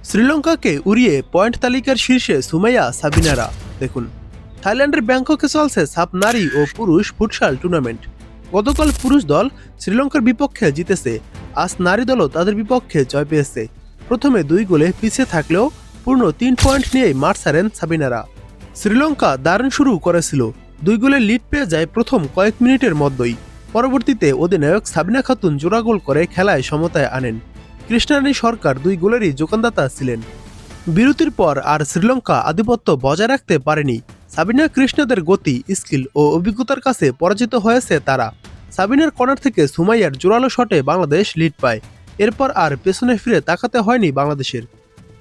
শ্রীলঙ্কাকে উড়িয়ে পয়েন্ট তালিকার শীর্ষে সুমাইয়া সাবিনারা। দেখুন, থাইল্যান্ডের ব্যাংককে চলছে সাব নারী ও পুরুষ ফুটসাল টুর্নামেন্ট। গতকাল পুরুষ দল শ্রীলঙ্কার বিপক্ষে জিতেছে, আজ নারী দলও তাদের বিপক্ষে জয় পেয়েছে। প্রথমে 2 গোলে পিছিয়ে থাকলেও পূর্ণ 3 পয়েন্ট নিয়েই মাঠ ছাড়েন সাবিনারা। শ্রীলঙ্কা দারুণ শুরু করেছিল, 2 গোলে লিড পেয়ে যায় প্রথম কয়েক মিনিটের মধ্যেই। পরবর্তীতে অধিনায়ক সাবিনা খাতুন জোড়া গোল করে খেলায় সমতায় আনেন। কৃষ্ণারানী সরকার 2 গোলেরই যোগানদাতা ছিলেন। বিরতির পর আর শ্রীলঙ্কা আধিপত্য বজায় রাখতে পারেনি। সাবিনা কৃষ্ণাদের গতি, স্কিল ও অভিজ্ঞতার কাছে পরাজিত হয়েছে তারা। সাবিনার কর্নার থেকে সুমাইয়ার জোরালো শটে বাংলাদেশ লিড পায়। এরপর আর পেছনে ফিরে তাকাতে হয়নি বাংলাদেশের।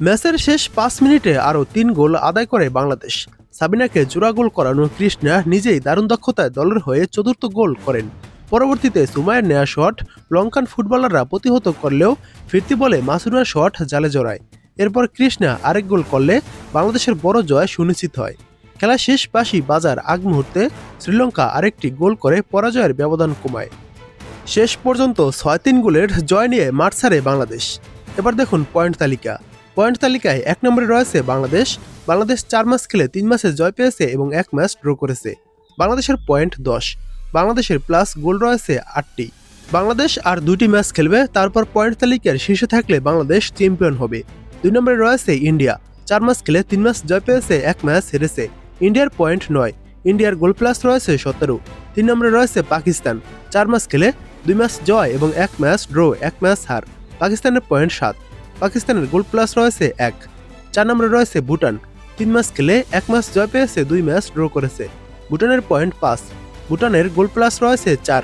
ম্যাচের শেষ 5 মিনিটে আরও 3 গোল আদায় করে বাংলাদেশ। সাবিনাকে জোড়া গোল করানো কৃষ্ণা নিজেই দারুণ দক্ষতায় দলের হয়ে 4র্থ গোল করেন। পরবর্তীতে সুমাইয়ের নেয়া শট লঙ্কান ফুটবলাররা প্রতিহত করলেও ফিরতি বলে মাসুরার শট জালে জড়ায়। এরপর কৃষ্ণা আরেক গোল করলে বাংলাদেশের বড় জয় সুনিশ্চিত হয়। খেলা শেষ বাঁশি বাজার আগ মুহূর্তে শ্রীলঙ্কা আরেকটি গোল করে পরাজয়ের ব্যবধান কমায়। শেষ পর্যন্ত 6-3 গোলের জয় নিয়ে মাঠ ছাড়ে বাংলাদেশ। এবার দেখুন পয়েন্ট তালিকা। পয়েন্ট তালিকায় 1 নম্বরে রয়েছে বাংলাদেশ। বাংলাদেশ 4 ম্যাচ খেলে 3 ম্যাচে জয় পেয়েছে এবং 1 ম্যাচ ড্র করেছে। বাংলাদেশের পয়েন্ট 10। বাংলাদেশের প্লাস গোল রয়েছে 8টি। বাংলাদেশ আর 2টি ম্যাচ খেলবে, তারপর পয়েন্ট তালিকার শীর্ষে থাকলে বাংলাদেশ চ্যাম্পিয়ন হবে। 2 নম্বরে রয়েছে ইন্ডিয়া। 4 ম্যাচ খেলে 3 ম্যাচ জয় পেয়েছে, 1 ম্যাচ হেরেছে। ইন্ডিয়ার পয়েন্ট 9। ইন্ডিয়ার গোল প্লাস রয়েছে 17। 3 নম্বরে রয়েছে পাকিস্তান। 4 ম্যাচ খেলে 2 ম্যাচ জয় এবং 1 ম্যাচ ড্র, 1 ম্যাচ হার। পাকিস্তানের পয়েন্ট 7। পাকিস্তানের গোল প্লাস রয়েছে 1। 4 নম্বরে রয়েছে ভুটান। 3 ম্যাচ খেলে 1 ম্যাচ জয় পেয়েছে, 2 ম্যাচ ড্র করেছে। ভুটানের পয়েন্ট 5। ভুটানের গোল প্লাস রয়েছে 4।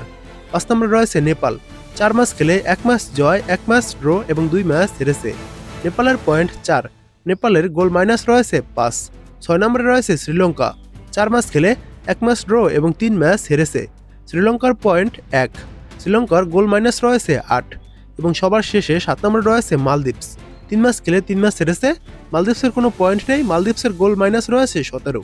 5 নম্বরে রয়েছে নেপাল। 4 ম্যাচ খেলে 1 ম্যাচ জয়, 1 ম্যাচ ড্র এবং 2 ম্যাচ হেরেছে। নেপালের পয়েন্ট 4। নেপালের গোল মাইনাস রয়েছে 5। 6 নম্বরে রয়েছে শ্রীলঙ্কা। 4 ম্যাচ খেলে 1 ম্যাচ ড্র এবং 3 ম্যাচ হেরেছে। শ্রীলঙ্কার পয়েন্ট 1। শ্রীলঙ্কার গোল মাইনাস রয়েছে 8। এবং সবার শেষে 7 নম্বরে রয়েছে মালদ্বীপস। 3 ম্যাচ খেলে 3 ম্যাচ হেরেছে। মালদ্বীপসের কোনো পয়েন্ট নেই, মালদ্বীপসের গোল মাইনাস রয়েছে 17।